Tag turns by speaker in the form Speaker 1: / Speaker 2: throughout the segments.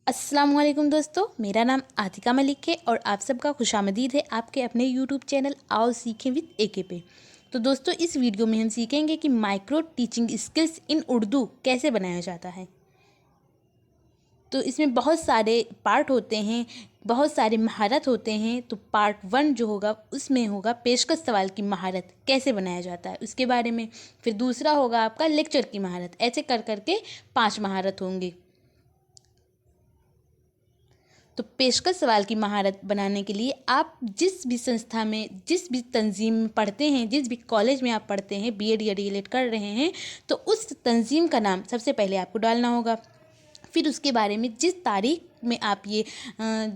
Speaker 1: अस्सलाम वालेकुम दोस्तों, मेरा नाम आतिका मलिक है और आप सबका खुशामदीद है आपके अपने यूट्यूब चैनल आओ सीखें विद एके पे। तो दोस्तों, इस वीडियो में हम सीखेंगे कि micro teaching skills in Urdu कैसे बनाया जाता है। तो इसमें बहुत सारे पार्ट होते हैं, बहुत सारे महारत होते हैं। तो पार्ट 1 जो होगा उसमें होगा पेशकश सवाल की महारत कैसे बनाया जाता है उसके बारे में। फिर दूसरा होगा आपका लेक्चर की महारत। ऐसे कर करके 5 महारत होंगे। तो पेशकश सवाल की महारत बनाने के लिए आप जिस भी संस्था में, जिस भी तंजीम में पढ़ते हैं, जिस भी कॉलेज में आप पढ़ते हैं, बीएड या डीएलएड कर रहे हैं, तो उस तंजीम का नाम सबसे पहले आपको डालना होगा। फिर उसके बारे में जिस तारीख में आप ये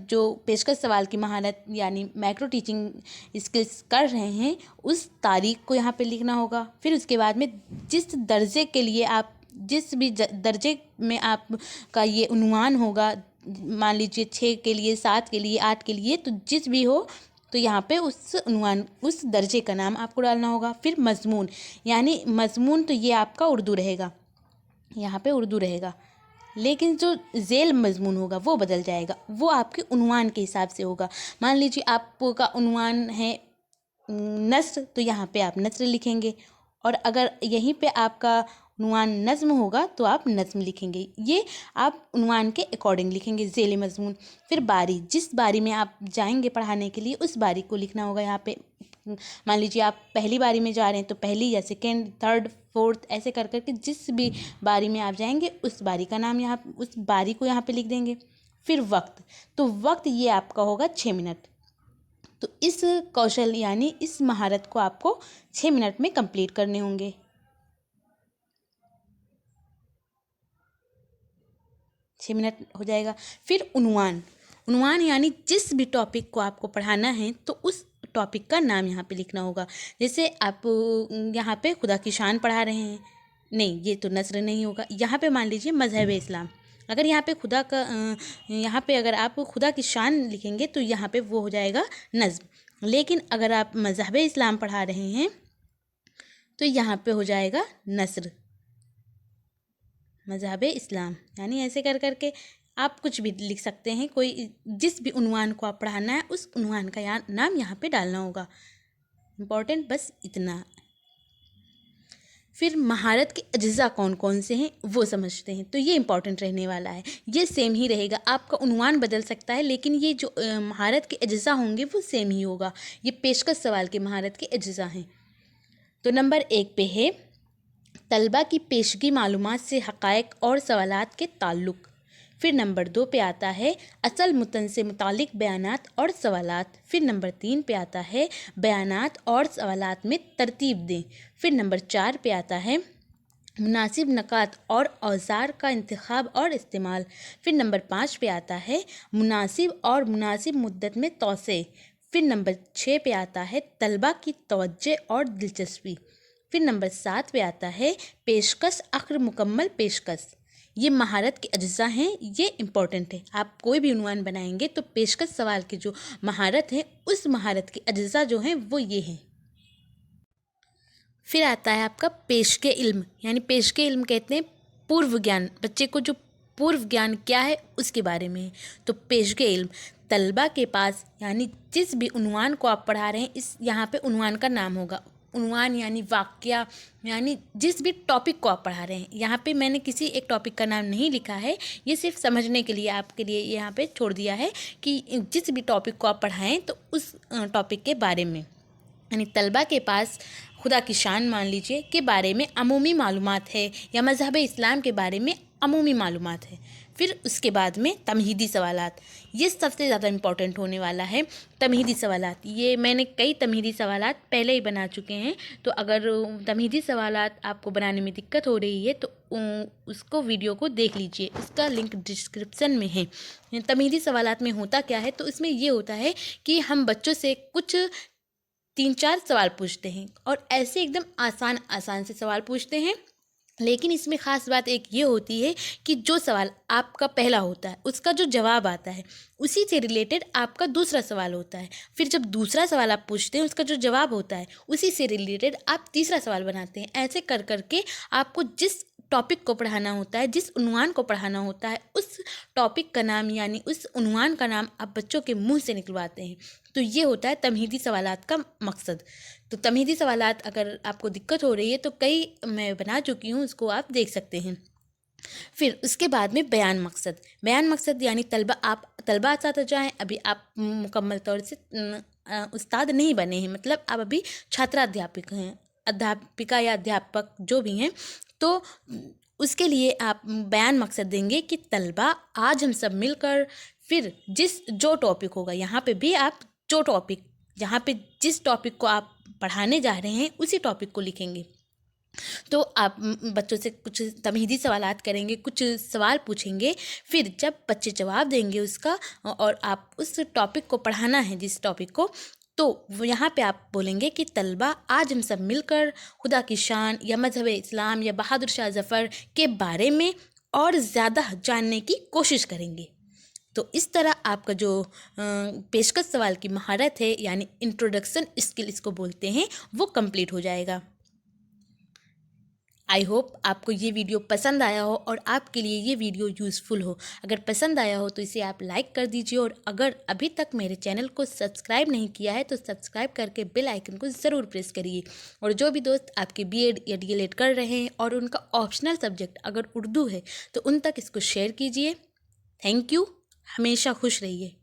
Speaker 1: जो पेशकश सवाल की महारत यानी माइक्रो टीचिंग स्किल्स कर रहे हैं उस तारीख को यहाँ पे लिखना होगा। फिर उसके बाद में जिस दर्जे के लिए आप, जिस भी दर्जे में आपका ये उन्वान होगा, मान लीजिए 6 के लिए, 7 के लिए, 8 के लिए, तो जिस भी हो तो यहाँ पे उस उन्वान, उस दर्जे का नाम आपको डालना होगा। फिर मजमून, यानी मजमून तो ये आपका उर्दू रहेगा, यहाँ पे उर्दू रहेगा, लेकिन जो झेल मजमून होगा वो बदल जाएगा, वो आपके उन्वान के हिसाब से होगा। मान लीजिए आपका उन्वान है नस्र, तो यहाँ पे आप नस्र लिखेंगे, और अगर यहीं पे आपका उन्वान नज़्म होगा तो आप नज़्म लिखेंगे। ये आप उन्वान के अकॉर्डिंग लिखेंगे ज़ेल मजमून। फिर बारी, जिस बारी में आप जाएंगे पढ़ाने के लिए उस बारी को लिखना होगा यहाँ पे। मान लीजिए आप पहली बारी में जा रहे हैं तो पहली या सेकेंड, थर्ड, फोर्थ, ऐसे कर करके जिस भी बारी में आप जाएंगे उस बारी का नाम यहाँ, उस बारी को यहाँ पे लिख देंगे। फिर वक्त, तो वक्त ये आपका होगा 6 मिनट। तो इस कौशल यानी इस महारत को आपको 6 मिनट में कंप्लीट करने होंगे। 6 मिनट हो जाएगा। फिर उन्वान, उन्वान यानी जिस भी टॉपिक को आपको पढ़ाना है तो उस टॉपिक का नाम यहाँ पे लिखना होगा। जैसे आप यहाँ पे खुदा की शान पढ़ा रहे हैं, नहीं ये तो नस्र नहीं होगा। यहाँ पे मान लीजिए मजहब इस्लाम, अगर यहाँ पे खुदा का यहाँ पे अगर आप खुदा की शान लिखेंगे तो यहाँ पे वो हो जाएगा नज़्म। लेकिन अगर आप मजहब इस्लाम पढ़ा रहे हैं तो यहाँ पे हो जाएगा नस्र, मजहब इस्लाम। यानी ऐसे कर करके आप कुछ भी लिख सकते हैं, कोई जिस भी उन्वान को आप पढ़ाना है उस उन्वान का नाम यहाँ पे डालना होगा। इम्पॉर्टेंट बस इतना। फिर महारत के अज्जा कौन कौन से हैं वो समझते हैं। तो ये इम्पॉर्टेंट रहने वाला है, ये सेम ही रहेगा, आपका उन्वान बदल सकता है लेकिन ये जो महारत के अज्जा होंगे वो सेम ही होगा। ये पेशकश सवाल के महारत के अज्जा हैं। तो नंबर 1 पे है तलबा की पेशगी मालूमात से हक़ाइक़ और सवालात के ताल्लुक़। फिर नंबर 2 पे आता है असल मुतन से मुतालिक बयानात और सवालात। फिर नंबर 3 पे आता है बयानात और सवालात में तरतीब दें। फिर नंबर 4 पे आता है मुनासिब नकात और औज़ार का इंतखाब और इस्तेमाल। फिर नंबर 5 पे आता है मुनासिब और मुनासिब मुद्दत में तोसे। फिर नंबर 6 पे आता है तलबा की तवज्जो और दिलचस्पी। फिर नंबर 7 पे आता है पेशकश अख्र मुकम्मल पेशकश। ये महारत के अज्जा हैं, ये इम्पॉर्टेंट है। आप कोई भी उन्वान बनाएंगे तो पेशकश सवाल की जो महारत है उस महारत के अज्जा जो हैं वो ये हैं। फिर आता है आपका पेशके इल्म, यानी पेशके इल्म कहते हैं पूर्व ज्ञान, बच्चे को जो पूर्व ज्ञान क्या है उसके बारे में है। तो पेशके इल्म तलबा के पास, यानी जिस भी उन्वान को आप पढ़ा रहे हैं इस यहाँ पे उन्वान का नाम होगा। उन्वान यानी वाक्या, यानी जिस भी टॉपिक को आप पढ़ा रहे हैं। यहाँ पे मैंने किसी एक टॉपिक का नाम नहीं लिखा है, ये सिर्फ समझने के लिए आपके लिए यहाँ पे छोड़ दिया है कि जिस भी टॉपिक को आप पढ़ाएं तो उस टॉपिक के बारे में। यानी तलबा के पास खुदा की शान मान लीजिए के बारे में अमूमी मालूमात है या मज़हब इस्लाम के बारे में अमूमी मालूमात है। फिर उसके बाद में तमहीदी सवालात, ये सबसे ज़्यादा इम्पॉर्टेंट होने वाला है। तमहीदी सवालात, ये मैंने कई तमहीदी सवालात पहले ही बना चुके हैं, तो अगर तमहीदी सवालात आपको बनाने में दिक्कत हो रही है तो उसको वीडियो को देख लीजिए, उसका लिंक डिस्क्रिप्शन में है। तमहीदी सवालात में होता क्या है, तो इसमें ये होता है कि हम बच्चों से कुछ 3-4 सवाल पूछते हैं और ऐसे एकदम आसान आसान से सवाल पूछते हैं। लेकिन इसमें ख़ास बात एक ये होती है कि जो सवाल आपका पहला होता है उसका जो जवाब आता है उसी से रिलेटेड आपका दूसरा सवाल होता है। फिर जब दूसरा सवाल आप पूछते हैं उसका जो जवाब होता है उसी से रिलेटेड आप तीसरा सवाल बनाते हैं। ऐसे कर करके आपको जिस टॉपिक को पढ़ाना होता है, जिस उन्वान को पढ़ाना होता है, उस टॉपिक का नाम यानी उस उन्वान का नाम आप बच्चों के मुंह से निकलवाते हैं। तो ये होता है तमहीदी सवालात का मकसद। तो तमहीदी सवालात अगर आपको दिक्कत हो रही है तो कई मैं बना चुकी हूँ, उसको आप देख सकते हैं। फिर उसके बाद में बयान मकसद यानी तलबा असातिज़ा हैं, अभी आप मुकम्मल तौर से उस्ताद नहीं बने हैं, मतलब आप अभी छात्राध्यापक हैं, अध्यापिका या अध्यापक जो भी हैं। तो उसके लिए आप बयान मकसद देंगे कि तलबा आज हम सब मिलकर, फिर जो टॉपिक होगा यहाँ पे भी आप यहाँ पे जिस टॉपिक को आप पढ़ाने जा रहे हैं उसी टॉपिक को लिखेंगे। तो आप बच्चों से कुछ तमहीदी सवालात करेंगे, कुछ सवाल पूछेंगे, फिर जब बच्चे जवाब देंगे उसका और आप उस टॉपिक को पढ़ाना है जिस टॉपिक को, तो यहाँ पे आप बोलेंगे कि तलबा आज हम सब मिलकर खुदा की शान या मज़हब इस्लाम या बहादुर शाह ज़फ़र के बारे में और ज़्यादा जानने की कोशिश करेंगे। तो इस तरह आपका जो पेशकश सवाल की महारत है यानी इंट्रोडक्शन स्किल इसको बोलते हैं, वो कंप्लीट हो जाएगा। आई होप आपको ये वीडियो पसंद आया हो और आपके लिए ये वीडियो यूज़फुल हो। अगर पसंद आया हो तो इसे आप लाइक कर दीजिए, और अगर अभी तक मेरे चैनल को सब्सक्राइब नहीं किया है तो सब्सक्राइब करके बेल आइकन को ज़रूर प्रेस करिए। और जो भी दोस्त आपके बीएड या डीएलएड कर रहे हैं और उनका ऑप्शनल सब्जेक्ट अगर उर्दू है तो उन तक इसको शेयर कीजिए। Thank you. हमेशा खुश रहिए।